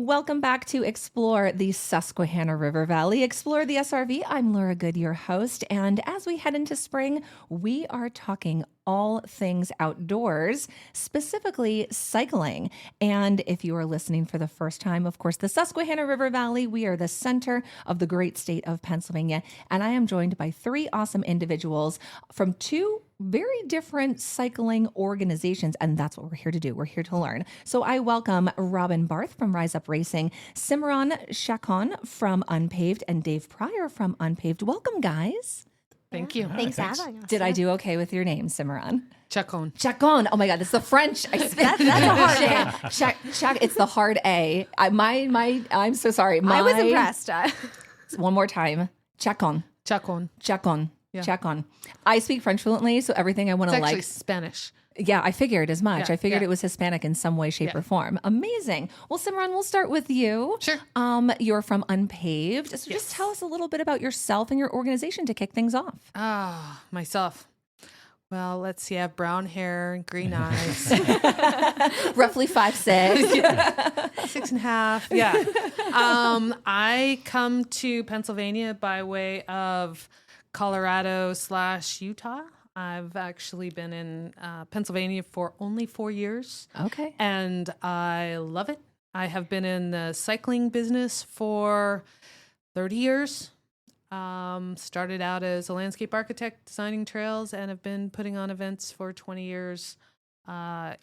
Welcome back to Explore the Susquehanna River Valley, Explore the SRV. I'm Laura Good, your host. And as we head into spring, we are talking all things outdoors, specifically cycling. And if you are listening for the first time, of course, the Susquehanna River Valley, we are the center of the great state of Pennsylvania. And I am joined by three awesome individuals from two very different cycling organizations. And that's what we're here to do. We're here to learn. So I welcome Robin Barth from Rise Up Racing, Simran Chacon from Unpaved, and Dave Pryor from Unpaved. Welcome, guys. Thank you. Thanks for having us. Did I do okay with your name, Simran? Chacon. Chacon. Oh my God, it's the French. That's a hard A. It's the hard A. I'm so sorry. I was impressed. One more time. Chacon. Chacon. Chacon. Yeah. Chacon. I speak French fluently, so everything I want It's to actually like. Spanish. Yeah, I figured as much. Yeah, I figured yeah. it was Hispanic in some way, shape, Yeah. or form. Amazing. Well, Simran, we'll start with you. Sure. You're from Unpaved. So just Yes. tell us a little bit about yourself and your organization to kick things off. Myself. Well, let's see. I have brown hair and green eyes. Roughly 5'6". 6.5. Yeah. I come to Pennsylvania by way of Colorado/Utah. I've actually been in Pennsylvania for only 4 years. Okay. And I love it. I have been in the cycling business for 30 years. Started out as a landscape architect designing trails and have been putting on events for 20 years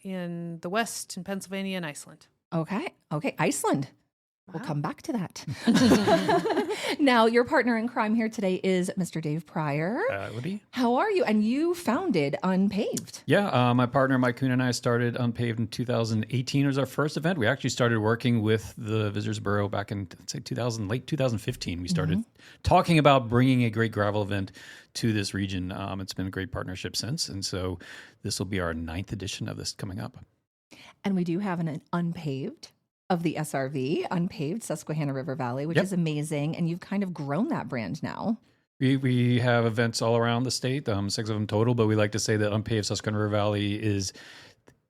in the West, in Pennsylvania and Iceland. Okay. Iceland. We'll come back to that. Now, your partner in crime here today is Mr. Dave Pryor. Woody? How are you? And you founded Unpaved. Yeah, my partner Mike Kuhn and I started Unpaved in 2018. It was our first event. We actually started working with the Visitors Bureau back in, say, late 2015. We started talking about bringing a great gravel event to this region. It's been a great partnership since. And so this will be our 9th edition of this coming up. And we do have an Unpaved of the SRV, Unpaved Susquehanna River Valley, which Yep. is amazing. And you've kind of grown that brand now. We have events all around the state, 6 of them total, but we like to say that Unpaved Susquehanna River Valley is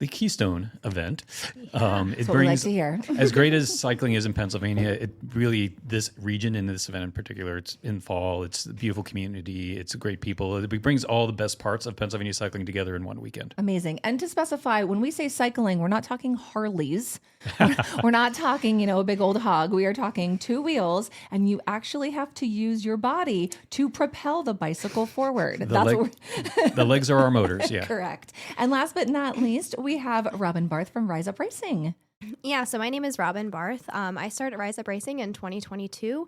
the keystone event. It That's what we like to hear. as great as cycling is in Pennsylvania, it really, this region and this event in particular, it's in fall, it's a beautiful community, it's great people. It brings all the best parts of Pennsylvania cycling together in one weekend. Amazing. And to specify, when we say cycling, we're not talking Harleys. We're not talking, a big old hog. We are talking 2 wheels, and you actually have to use your body to propel the bicycle forward. The legs are our motors, yeah. Correct. And last but not least, we have Robin Barth from Rise Up Racing. Yeah, so my name is Robin Barth. I started Rise Up Racing in 2022.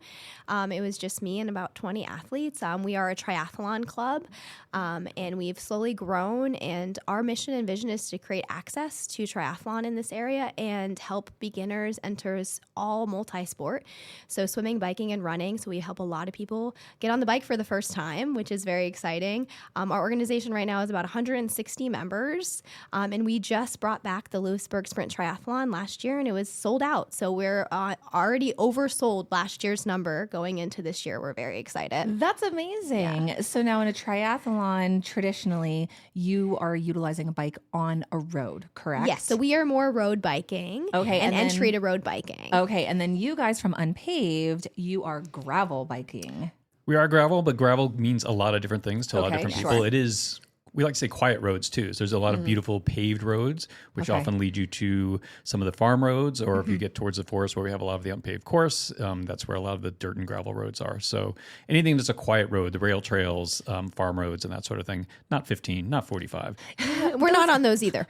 It was just me and about 20 athletes. We are a triathlon club, and we've slowly grown. And our mission and vision is to create access to triathlon in this area and help beginners, enters, all multi-sport. So swimming, biking, and running. So we help a lot of people get on the bike for the first time, which is very exciting. Our organization right now is about 160 members, and we just brought back the Lewisburg Sprint Triathlon last year, and it was sold out. So we're already oversold last year's number going into this year. We're very excited. That's amazing. Yeah. So now in a triathlon, traditionally, you are utilizing a bike on a road, correct? Yes. So we are more road biking. Okay. And entry to road biking. Okay. And then you guys from Unpaved, you are gravel biking. We are gravel, but gravel means a lot of different things to a lot of different people. Sure. It is, we like to say quiet roads too. So there's a lot of beautiful paved roads, which often lead you to some of the farm roads, or if you get towards the forest where we have a lot of the unpaved course, that's where a lot of the dirt and gravel roads are. So anything that's a quiet road, the rail trails, farm roads and that sort of thing, not 15, not 45. We're not on those either.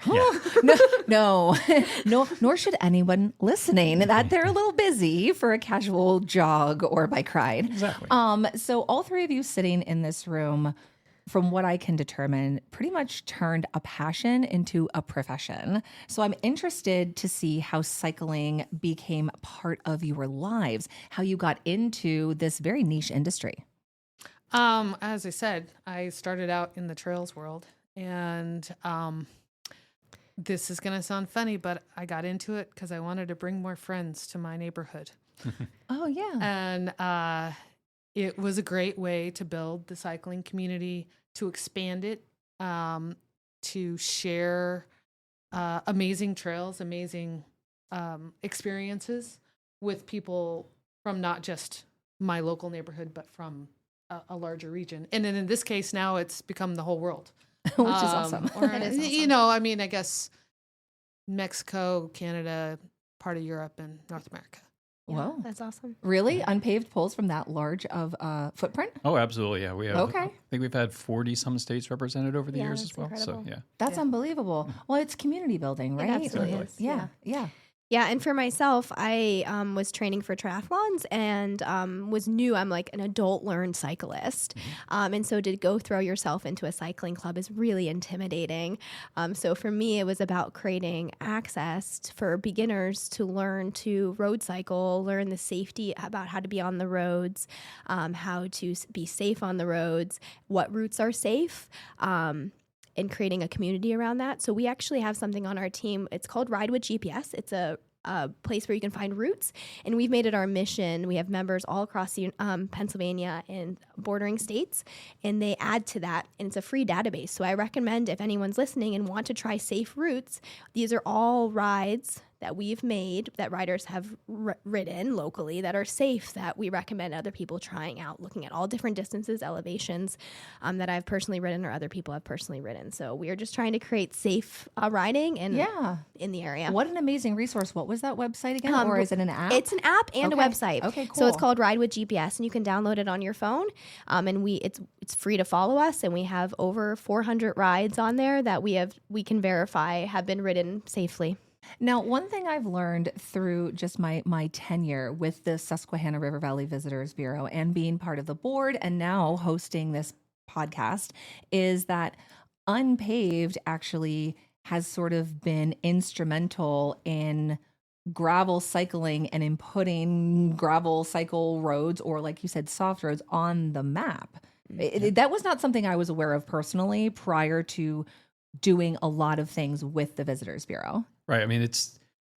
No, nor should anyone listening that they're a little busy for a casual jog or bike ride. Exactly. So all three of you sitting in this room, from what I can determine, pretty much turned a passion into a profession. So I'm interested to see how cycling became part of your lives, how you got into this very niche industry. As I said, I started out in the trails world, and this is going to sound funny, but I got into it because I wanted to bring more friends to my neighborhood. Oh, yeah. And it was a great way to build the cycling community, to expand it, to share amazing trails, amazing experiences with people from not just my local neighborhood, but from a larger region. And then in this case, now it's become the whole world. Which is awesome. Or, It is awesome. you know, I mean, I guess Mexico, Canada, part of Europe, and North America. Yeah, Whoa. that's awesome. Really? Unpaved poles from that large of footprint? Oh, absolutely. Yeah, we have. Okay. I think we've had 40 some states represented over the Yeah, years that's as well. incredible. So yeah. That's Yeah. unbelievable. Well, it's community building, It right? absolutely Like, is. Yeah. Yeah. Yeah, and for myself, I was training for triathlons and was new. I'm like an adult learned cyclist. And so to go throw yourself into a cycling club is really intimidating. So for me, it was about creating access for beginners to learn to road cycle, learn the safety about how to be on the roads, how to be safe on the roads, what routes are safe. And creating a community around that. So we actually have something on our team. It's called Ride with GPS. It's a place where you can find routes, and we've made it our mission. We have members all across the, Pennsylvania and bordering states, and they add to that, and it's a free database. So I recommend if anyone's listening and want to try safe routes, these are all rides that we've made that riders have ridden locally that are safe that we recommend other people trying out, looking at all different distances, elevations that I've personally ridden or other people have personally ridden. So we are just trying to create safe riding and in the area. What an amazing resource. What was that website again? Or is it an app? It's an app and Okay. a website. Okay, cool. So it's called Ride with GPS, and you can download it on your phone. And it's free to follow us, and we have over 400 rides on there that we can verify have been ridden safely. Now, one thing I've learned through just my tenure with the Susquehanna River Valley Visitors Bureau and being part of the board and now hosting this podcast is that unpaved actually has sort of been instrumental in gravel cycling and in putting gravel cycle roads, or like you said, soft roads, on the map. That was not something I was aware of personally prior to doing a lot of things with the Visitors Bureau. Right. I mean, it's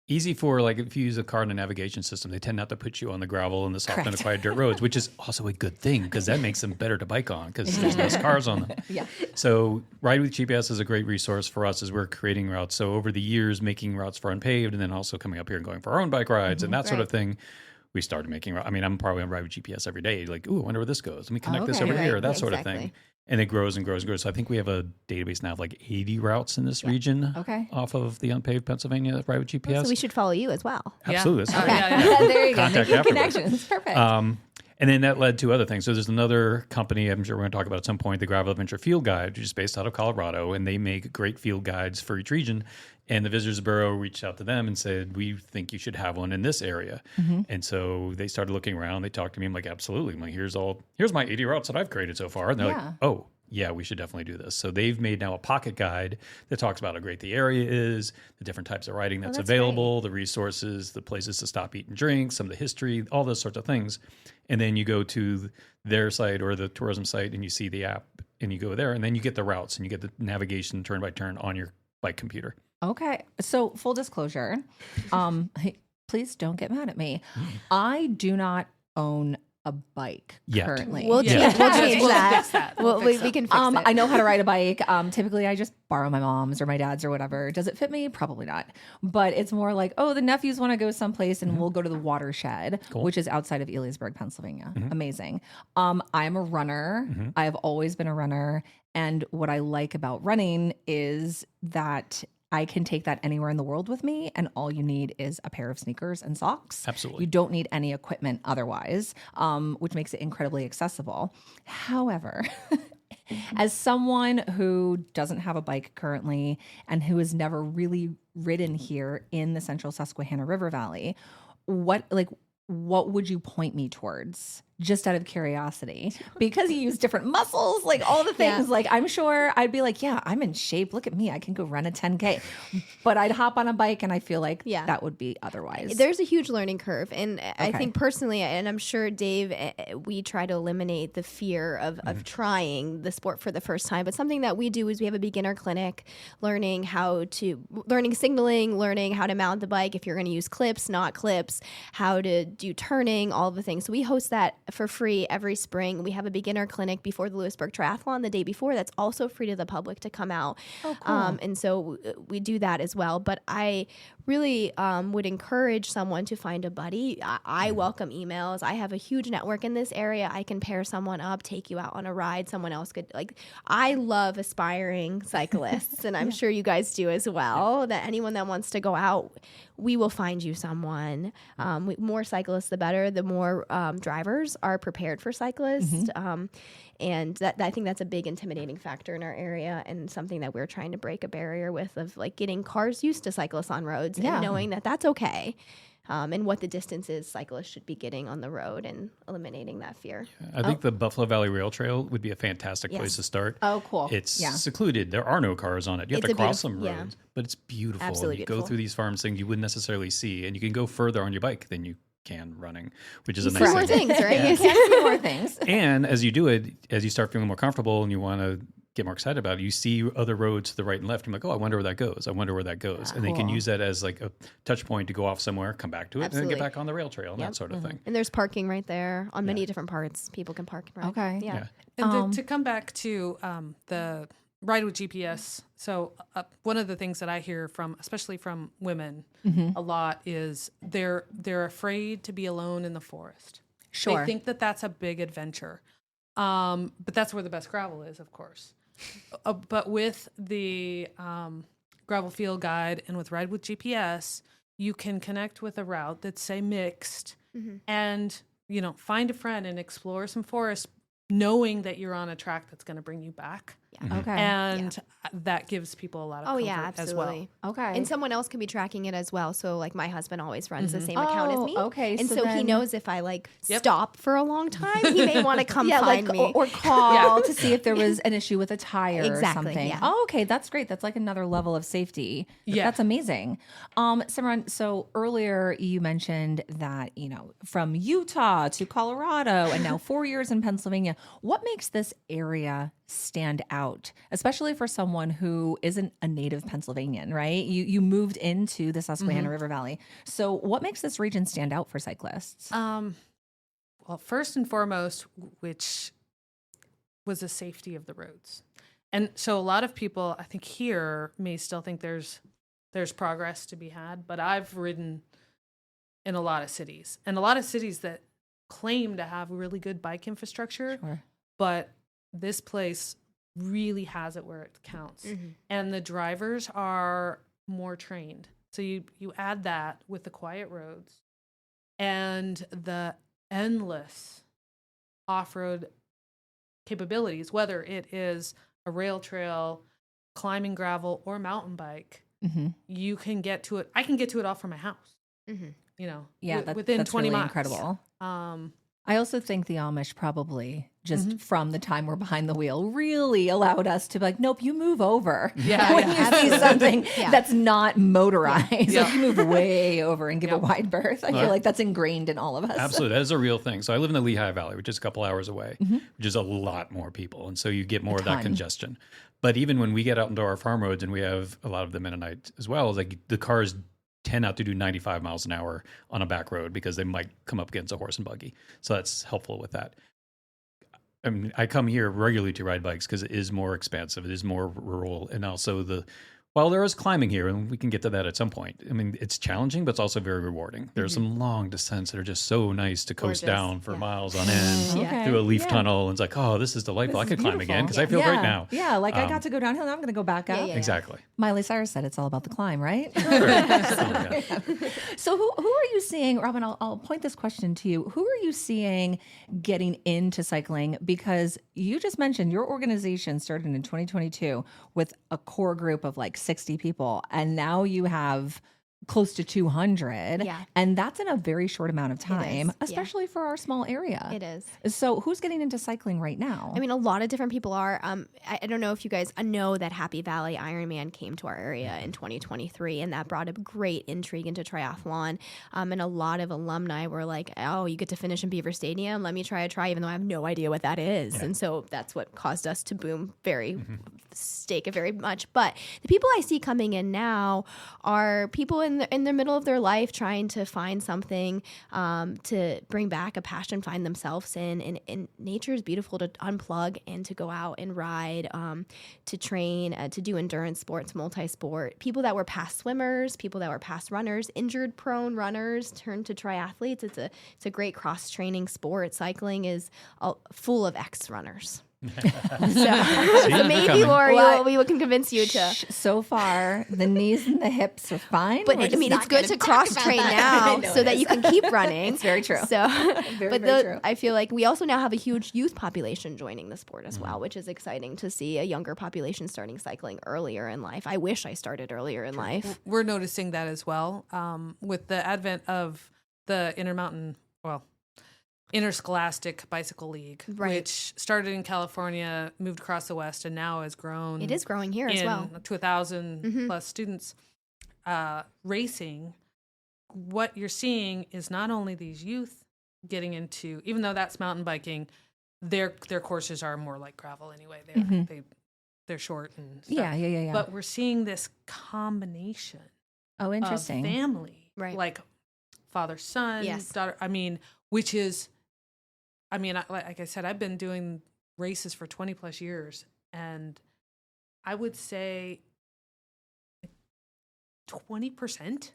easy for, like, if you use a car in a navigation system, they tend not to put you on the gravel and the soft and the quiet dirt roads, which is also a good thing because that makes them better to bike on because there's less cars on them. Yeah. So Ride with GPS is a great resource for us as we're creating routes. So over the years, making routes for unpaved and then also coming up here and going for our own bike rides and that sort of thing, we started making, I mean, I'm probably on Ride with GPS every day. Like, ooh, I wonder where this goes. Let me connect this over here, that sort of thing. And it grows and grows and grows. So I think we have a database now of like 80 routes in this region off of the unpaved Pennsylvania Ride with GPS. So we should follow you as well. Absolutely. There you go. Contact Making afterwards. connections. Perfect. And then that led to other things. So there's another company I'm sure we're going to talk about at some point, the Gravel Adventure Field Guide, which is based out of Colorado, and they make great field guides for each region. And the Visitors Bureau reached out to them and said, we think you should have one in this area. And so they started looking around. They talked to me. I'm like, absolutely. I'm like, here's my 80 routes that I've created so far. And they're like, oh, yeah, we should definitely do this. So they've made now a pocket guide that talks about how great the area is, the different types of riding that's available, the resources, the places to stop, eat, and drink, some of the history, all those sorts of things. And then you go to their site or the tourism site and you see the app and you go there and then you get the routes and you get the navigation turn by turn on your bike computer. Okay. So full disclosure, please don't get mad at me. I do not own a bike currently. We'll change that. We can fix it. I know how to ride a bike. Typically, I just borrow my mom's or my dad's or whatever. Does it fit me? Probably not. But it's more like, oh, the nephews want to go someplace and we'll go to the Watershed, which is outside of Ellisburg, Pennsylvania. Amazing. I'm a runner. I've always been a runner. And what I like about running is that I can take that anywhere in the world with me, and all you need is a pair of sneakers and socks. Absolutely. You don't need any equipment otherwise, which makes it incredibly accessible. However, as someone who doesn't have a bike currently and who has never really ridden here in the central Susquehanna River Valley, what would you point me towards? Just out of curiosity, because you use different muscles, like all the things, like I'm sure I'd be like, yeah, I'm in shape. Look at me. I can go run a 10K, but I'd hop on a bike and I feel like that would be otherwise. There's a huge learning curve. And I think personally, and I'm sure Dave, we try to eliminate the fear of trying the sport for the first time. But something that we do is we have a beginner clinic, learning signaling, learning how to mount the bike, if you're going to use clips, not clips, how to do turning, all the things. So we host that for free every spring. We have a beginner clinic before the Lewisburg Triathlon the day before that's also free to the public to come out. Oh, cool. And so we do that as well. But I really would encourage someone to find a buddy. I welcome emails. I have a huge network in this area. I can pair someone up, take you out on a ride. Someone else could, like, I love aspiring cyclists, and I'm sure you guys do as well, that anyone that wants to go out, we will find you someone. More cyclists, the better. The more drivers are prepared for cyclists. And that I think that's a big intimidating factor in our area, and something that we're trying to break a barrier with, of like getting cars used to cyclists on roads and knowing that that's okay. And what the distances cyclists should be getting on the road, and eliminating that fear. I think the Buffalo Valley Rail Trail would be a fantastic place to start. Oh, cool. It's secluded. There are no cars on it. You have to cross some roads, but it's beautiful. Absolutely You beautiful. go through these farms, things you wouldn't necessarily see, and you can go further on your bike than you can running, which is a See nice more thing. things, right? You can see more things. And as you do it, as you start feeling more comfortable and you want to get more excited about it, you see other roads to the right and left. I'm like, oh, I wonder where that goes. I wonder where that goes. And they can use that as like a touch point to go off somewhere, come back to it, and then Absolutely. get back on the rail trail and that sort of thing. And there's parking right there on many different parts. People can park. Right? Okay. Yeah. And to come back to the ride with GPS. So one of the things that I hear from, especially from women, a lot is they're afraid to be alone in the forest. Sure. They think that that's a big adventure, but that's where the best gravel is, of course. But with the gravel field guide and with Ride with GPS, you can connect with a route that's, say, mixed, and find a friend and explore some forest, knowing that you're on a track that's going to bring you back. Okay. And that gives people a lot of comfort as well. absolutely. Okay. And someone else can be tracking it as well. So like my husband always runs the same account as me. Okay. And so he then- knows if I stop for a long time, he may want to come find me. or call to see if there was an issue with a tire or Exactly, something. yeah. Oh, okay, that's great. That's like another level of safety. Yeah. That's amazing. Simran, so earlier you mentioned that, from Utah to Colorado and now 4 years in Pennsylvania. What makes this area stand out, especially for someone who isn't a native Pennsylvanian, right? You moved into the Susquehanna River Valley. So what makes this region stand out for cyclists? Well, first and foremost, which was the safety of the roads. And so a lot of people, I think, here may still think there's progress to be had, but I've ridden in a lot of cities, and a lot of cities that claim to have really good bike infrastructure, Sure. but this place really has it where it counts. And the drivers are more trained. So you add that with the quiet roads and the endless off-road capabilities, whether it is a rail trail, climbing gravel, or mountain bike. You can get to it. I can get to it all from my house. Yeah, within that's 20 really miles. incredible. I also think the Amish probably just from the time we're behind the wheel really allowed us to be like, nope, you move over. Yeah, when you see something Yeah. that's not motorized, Yeah. like you move way over and give a wide berth. I feel Right. like that's ingrained in all of us. Absolutely. That is a real thing. So I live in the Lehigh Valley, which is a couple hours away, which is a lot more people. And so you get more of that ton. congestion. But even when we get out into our farm roads, and we have a lot of the Mennonite as well, is like the cars tend not to do 95 miles an hour on a back road because they might come up against a horse and buggy. So that's helpful with that. I mean, I come here regularly to ride bikes because it is more expansive. It is more rural. And also while there is climbing here, and we can get to that at some point. I mean, it's challenging, but it's also very rewarding. There's some long descents that are just so nice to coast Gorgeous. down for miles on end Okay. through a leaf Yeah. tunnel. And it's like, oh, this is delightful. This I is could climb again because I beautiful. feel great now. Yeah, like I got to go downhill. Now I'm going to go back up. yeah. Exactly. Miley Cyrus said it's all about the climb, right? Yeah. So who are you seeing, Robin, I'll point this question to you. Who are you seeing getting into cycling? Because you just mentioned your organization started in 2022 with a core group of like 60 people, and now you have close to 200. Yeah. And that's in a very short amount of time, yeah. especially for our small area. It is. So who's getting into cycling right now? I mean, a lot of different people are. I don't know if you guys know that Happy Valley Ironman came to our area in 2023, and that brought a great intrigue into triathlon. And a lot of alumni were like, oh, you get to finish in Beaver Stadium? Let me try, even though I have no idea what that is. Yeah. And so that's what caused us to boom stake it very much. But the people I see coming in now are people in the middle of their life trying to find something to bring back a passion, find themselves in. And nature is beautiful to unplug and to go out and ride, to train, to do endurance sports, multi-sport. People that were past swimmers, people that were past runners, injured-prone runners turn to triathletes. It's a great cross-training sport. Cycling is full of ex-runners. So maybe, Lori, we can convince you to. So far, the knees and the hips are fine. But I mean, it's good to cross train now so that you can keep running. It's very true. So, very true. I feel like we also now have a huge youth population joining the sport as well, which is exciting to see a younger population starting cycling earlier in life. I wish I started earlier in life. We're noticing that as well with the advent of the Interscholastic Bicycle League, which started in California, moved across the West, and now has grown. It is growing here as well. To 1,000 plus students racing. What you're seeing is not only these youth getting into, even though that's mountain biking, their courses are more like gravel anyway. They're short and stuff. Yeah. But we're seeing this combination. Oh, interesting. Of family, right? Like father, son, daughter. I mean, which is. Like I said, I've been doing races for 20 plus years, and I would say 20%.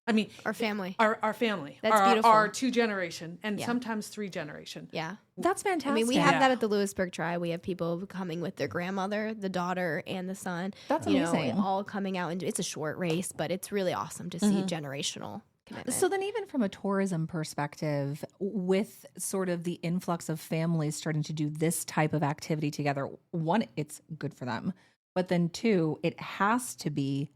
I mean, our family, our family, that's beautiful. Our 2 generation, and sometimes 3 generation. Yeah, that's fantastic. I mean, we have that at the Lewisburg Tri. We have people coming with their grandmother, the daughter, and the son. That's amazing. All coming out, and it's a short race, but it's really awesome to see generational. So then even from a tourism perspective, with sort of the influx of families starting to do this type of activity together, one, it's good for them. But then 2, it has to be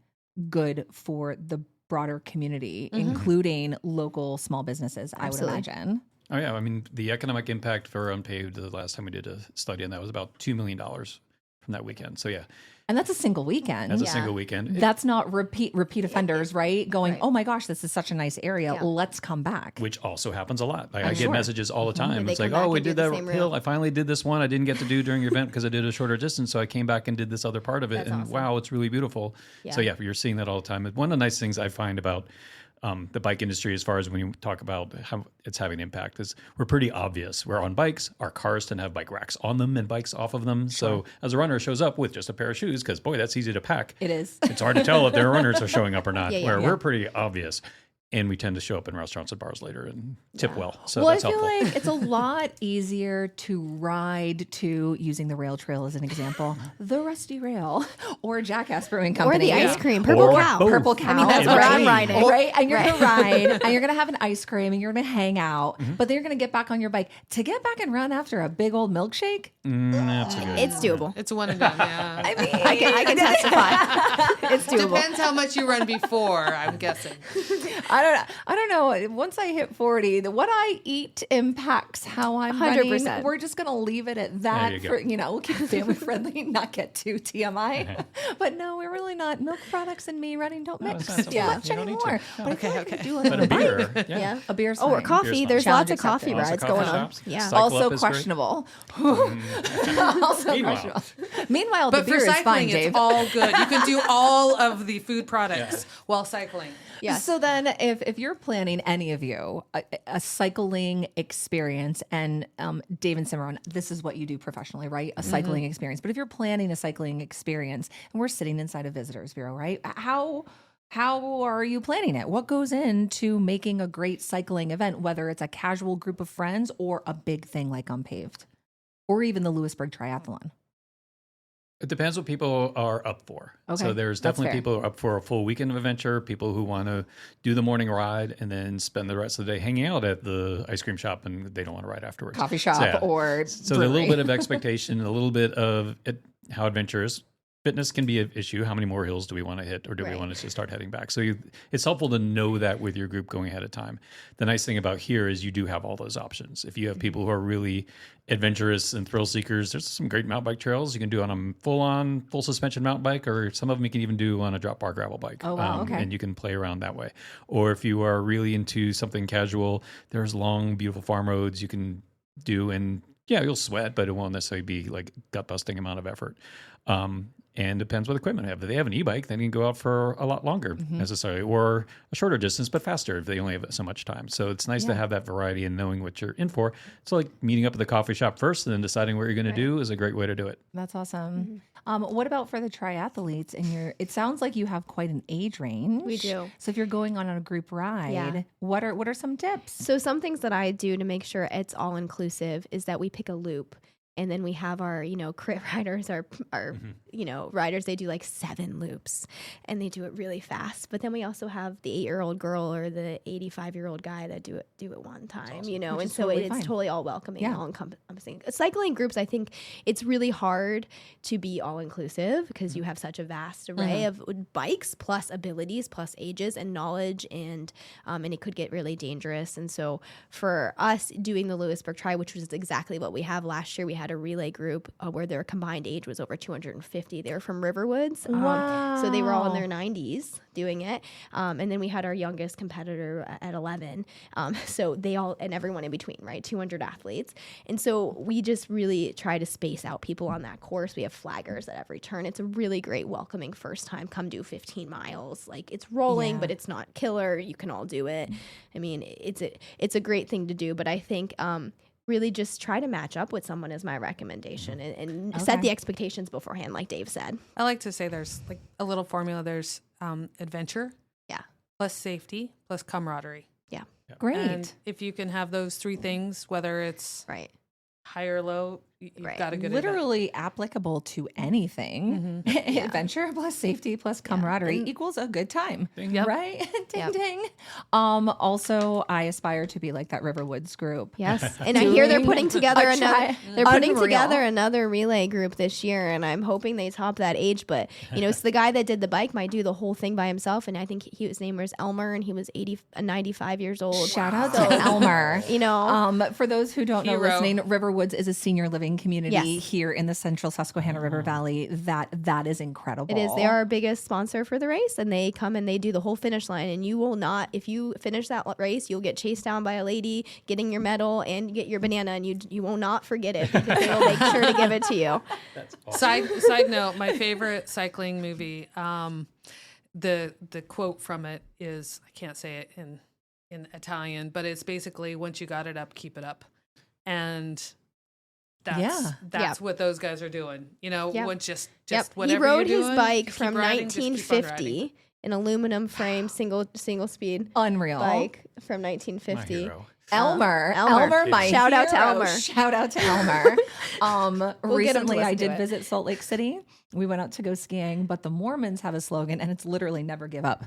good for the broader community, including local small businesses, Absolutely. I would imagine. Oh, yeah. I mean, the economic impact for unpaved, the last time we did a study on that was about $2 million from that weekend. So, yeah. And that's a single weekend. That's a single weekend. That's not repeat offenders, right? Going, oh my gosh, this is such a nice area. Let's come back. Which also happens a lot. I get messages all the time. It's like, we did that hill. I finally did this one I didn't get to do during your event because I did a shorter distance. So I came back and did this other part of it. That's and awesome. wow, it's really beautiful. Yeah. So yeah, you're seeing that all the time. One of the nice things I find about the bike industry, as far as when you talk about how it's having impact, is we're pretty obvious. We're on bikes. Our cars tend to have bike racks on them and bikes off of them. Sure. So as a runner shows up with just a pair of shoes, because boy, that's easy to pack. It is. It's hard to tell if their runners are showing up or not. We're pretty obvious. And we tend to show up in restaurants and bars later and tip well. So that's I feel helpful. like it's a lot easier to ride to, using the rail trail as an example, the Rusty Rail or Jackass Brewing Company. Or the ice cream, Purple Cow. Purple Cow. I mean, that's where I'm riding. Right? And you're going to ride and you're going to have an ice cream and you're going to hang out, but then you're going to get back on your bike. To get back and run after a big old milkshake? That's a good. It's doable. It's a one and done, yeah. I mean, I can testify. It's doable. Depends how much you run before, I'm guessing. I don't know. Once I hit 40, what I eat impacts how I'm 100%. Running. We're just going to leave it at that. We'll keep it family friendly, not get too TMI. But no, we're really not. Milk products and me running don't mix much anymore. But I feel like I do But a beer, a beer's or fine. coffee. There's lots of coffee rides going on. Yeah. Also questionable. Meanwhile. Meanwhile, But the beer for is cycling, fine, Dave. it's all good. You can do all of the food products while cycling. Yes. So then if you're planning, any of you, a cycling experience, and Dave and Cimarron, this is what you do professionally, right? A cycling experience. But if you're planning a cycling experience, and we're sitting inside a visitors bureau, right? How are you planning it? What goes into making a great cycling event, whether it's a casual group of friends or a big thing like Unpaved, or even the Lewisburg Triathlon? It depends what people are up for. Okay, so there's definitely people who are up for a full weekend of adventure, people who want to do the morning ride and then spend the rest of the day hanging out at the ice cream shop and they don't want to ride afterwards. Coffee shop or So there's a little bit of expectation, a little bit of how adventurous. Fitness can be an issue. How many more hills do we want to hit, or do we want to just start heading back? So it's helpful to know that with your group going ahead of time. The nice thing about here is you do have all those options. If you have people who are really adventurous and thrill seekers, there's some great mountain bike trails you can do on a full suspension mountain bike, or some of them you can even do on a drop bar gravel bike. Oh, wow, okay. And you can play around that way. Or if you are really into something casual, there's long, beautiful farm roads you can do, and yeah, you'll sweat, but it won't necessarily be like gut busting amount of effort. And depends what equipment they have. If they have an e-bike, then you can go out for a lot longer necessarily, or a shorter distance, but faster if they only have so much time. So it's nice to have that variety and knowing what you're in for. So like meeting up at the coffee shop first and then deciding what you're going to do is a great way to do it. That's awesome. What about for the triathletes? And it sounds like you have quite an age range. We do. So if you're going on a group ride, what are some tips? So some things that I do to make sure it's all inclusive is that we pick a loop. And then we have our, crit riders, our riders, they do like 7 loops and they do it really fast. But then we also have the 8-year-old girl or the 85-year-old guy that do it one time, awesome. and Which is so totally it's fine. totally all welcoming, all encompassing. Cycling groups, I think it's really hard to be all inclusive because you have such a vast array of bikes plus abilities plus ages and knowledge and it could get really dangerous. And so for us doing the Lewisburg Tri, which was exactly what we have last year, we had a relay group where their combined age was over 250. They were from Riverwoods. Wow. So they were all in their 90s doing it. And then we had our youngest competitor at 11. So they all, and everyone in between, right? 200 athletes. And so we just really try to space out people on that course. We have flaggers at every turn. It's a really great welcoming first time. Come do 15 miles. Like it's rolling, but it's not killer. You can all do it. I mean, it's a great thing to do. But I think, really just try to match up with someone is my recommendation and set the expectations beforehand, like Dave said. I like to say there's like a little formula. There's adventure, plus safety, plus camaraderie. Great. And if you can have those 3 things, whether it's high or low, you've got a good literally applicable to anything. Adventure plus safety plus camaraderie equals a good time. Right? Ding ding. Also, I aspire to be like that Riverwoods group. Yes. And I hear they're putting together Unreal. another relay group this year, and I'm hoping they top that age. But so the guy that did the bike might do the whole thing by himself, and I think his name was Elmer, and he was 95 years old. Shout out to Elmer. For those who don't know, Hero. listening, Riverwoods is a senior living community here in the central Susquehanna River Valley. That is incredible. It is. They are our biggest sponsor for the race, and they come and they do the whole finish line. And you will not, if you finish that race, you'll get chased down by a lady getting your medal and get your banana, and you will not forget it because they will make sure to give it to you. That's awesome. Side note, my favorite cycling movie, the quote from it is, I can't say it in Italian, but it's basically, once you got it up, keep it up. And that's what those guys are doing. Once just whatever he rode you're his doing, bike keep from riding, just keep on riding. 1950, an aluminum frame single speed Unreal. bike from My 1950. hero. Elmer, my Shout out to hero. Elmer. Shout out to Elmer. We'll get him to Recently, I listen to did it. visit Salt Lake City. We went out to go skiing, but the Mormons have a slogan, and it's literally "Never give up,"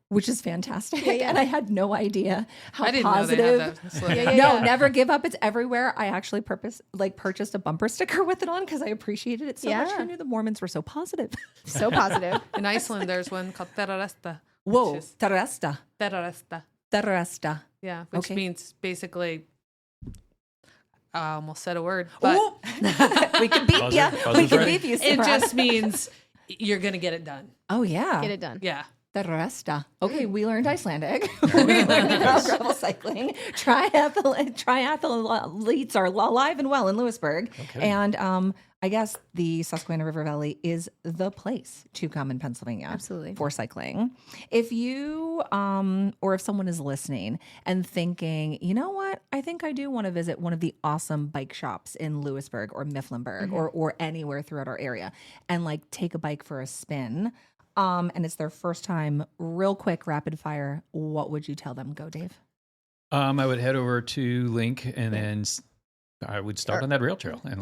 which is fantastic. And I had no idea how I didn't positive. know they had that slogan. No, never give up. It's everywhere. I actually purchased a bumper sticker with it on because I appreciated it so much. Yeah. I knew the Mormons were so positive. So positive. In Iceland, there's one called Terroresta. Whoa, which is- terresta, Terroresta. terresta. Yeah, which Okay. means basically, I almost said a word, but Ooh. We can beep Buzzer- you. buzzer's We can ready. beep you. it Simran. just means you're going to get it done. Oh yeah. Get it done. Yeah. Terresta. Okay, we learned Icelandic. We learned about gravel cycling. Triathletes are alive and well in Lewisburg. Okay. And I guess the Susquehanna River Valley is the place to come in Pennsylvania. Absolutely. For cycling. If you or if someone is listening and thinking, you know what, I think I do want to visit one of the awesome bike shops in Lewisburg or Mifflinburg or anywhere throughout our area and like take a bike for a spin. And it's their first time, real quick, rapid fire. What would you tell them? Go, Dave. I would head over to Link and then I would start on that rail trail and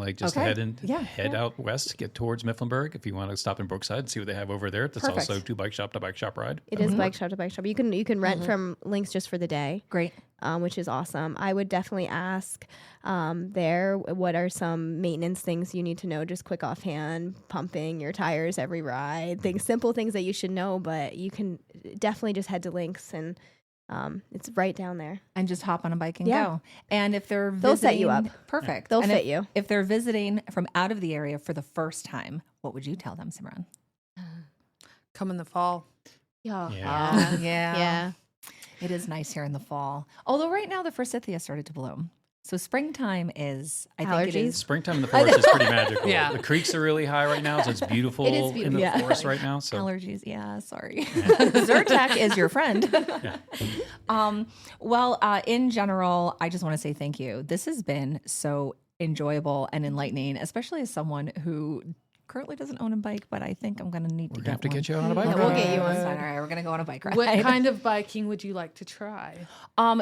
head out west, get towards Mifflinburg. If you want to stop in Brookside and see what they have over there, that's Perfect. also to bike shop to bike shop ride. It is bike shop to bike shop. You can rent from Links just for the day. Great. Which is awesome. I would definitely ask there, what are some maintenance things you need to know, just quick offhand, pumping your tires every ride, simple things that you should know, but you can definitely just head to Links and it's right down there. And just hop on a bike and Yeah. go. And if they're visiting, They'll set you up. Perfect. They'll And fit if, you. If they're visiting from out of the area for the first time, what would you tell them, Simran? Come in the fall. Yeah. Yeah. Yeah. It is nice here in the fall. Although right now the forsythia started to bloom. So springtime is, I think it Allergies? is. Springtime in the forest is pretty magical. Yeah. The creeks are really high right now, so it's beautiful, It is in beautiful. the Yeah. forest right now. So Allergies, yeah, sorry. Zyrtec is your friend. In general, I just want to say thank you. This has been so enjoyable and enlightening, especially as someone who currently doesn't own a bike, but I think I'm going to need to we're get gonna have to one. get you on a bike. Yeah, we'll get you All on. right, we're going to go on a bike ride. What kind of biking would you like to try?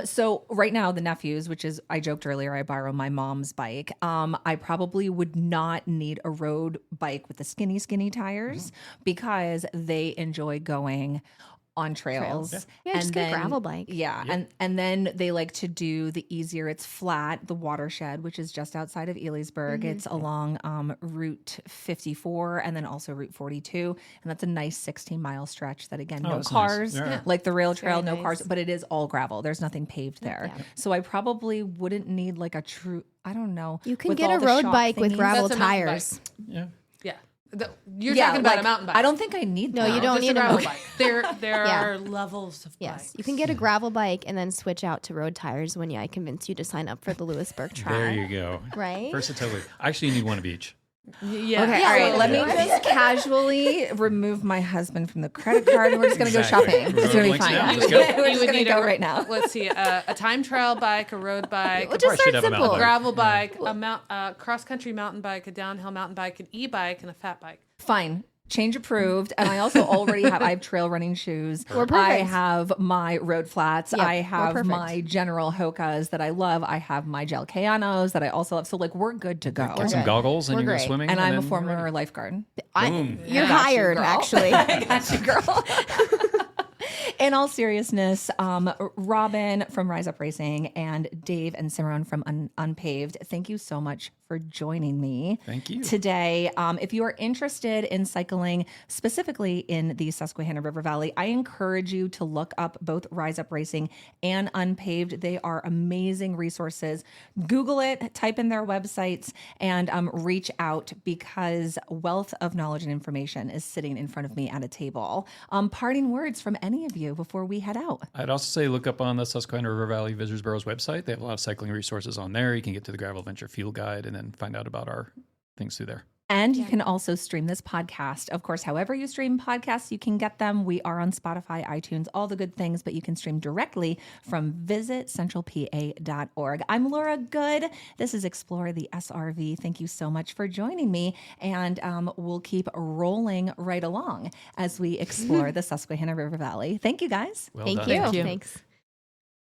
So right now, the nephews, which is, I joked earlier, I borrow my mom's bike. I probably would not need a road bike with the skinny tires because they enjoy going on trails. Yeah, just get a gravel bike. Yeah. And then they like to do the easier, it's flat, the watershed, which is just outside of Elysburg. It's along Route 54 and then also Route 42. And that's a nice 16-mile stretch that, again, no that's nice. cars, Yeah. like the rail trail, Very no cars, nice. but it is all gravel. There's nothing paved there. Yeah. So I probably wouldn't need like a true, I don't know. You can with get all a the road shock bike with thingies. gravel That's a mountain tires. Yeah. Yeah. You're talking about like, a mountain bike. I don't think I need No, that. you don't Just need a a gravel mountain bike. There Yeah. are levels of Yes, bikes. you can get a gravel bike and then switch out to road tires when I convince you to sign up for the Lewisburg Trail. There you go. Right? Versatility. Actually, you need one of each. Yeah. Okay, Yeah, all right. so- Let me just casually remove my husband from the credit card, and we're just going to Exactly. go shopping. We're It's going to be going fine. links now. Let's go. We're You just would going to need go a- right now. Let's see, a time trial bike, a road bike, We'll a just should start have a mountain simple. bike. gravel bike, a cross-country mountain bike, a downhill mountain bike, an e-bike, and a fat bike. Fine. Change approved. And I also already have, I have trail running shoes. We're perfect. I have my road flats. Yeah, I we're have perfect. my general Hokas that I love. I have my gel Kayanos that I also love. So like we're good to go. Get some good. goggles and We're you go great. swimming. And I'm a then former you're ready. lifeguard. Boom. You're I got you, hired, girl. actually. I got you, girl. In all seriousness, Robin from Rise Up Racing and Dave and Cimarron from Unpaved, thank you so much for joining me. Thank you. Today. If you are interested in cycling, specifically in the Susquehanna River Valley, I encourage you to look up both Rise Up Racing and Unpaved. They are amazing resources. Google it, type in their websites, and reach out because wealth of knowledge and information is sitting in front of me at a table. Parting words from any of you before we head out. I'd also say look up on the Susquehanna River Valley Visitors Bureau's website. They have a lot of cycling resources on there. You can get to the Gravel Adventure Field Guide and then find out about our things through there. And you can also stream this podcast. Of course, however you stream podcasts, you can get them. We are on Spotify, iTunes, all the good things, but you can stream directly from visitcentralpa.org. I'm Laura Good. This is Explore the SRV. Thank you so much for joining me. And we'll keep rolling right along as we explore the Susquehanna River Valley. Thank you, guys. Well Thank done. you. Thank you. Thanks.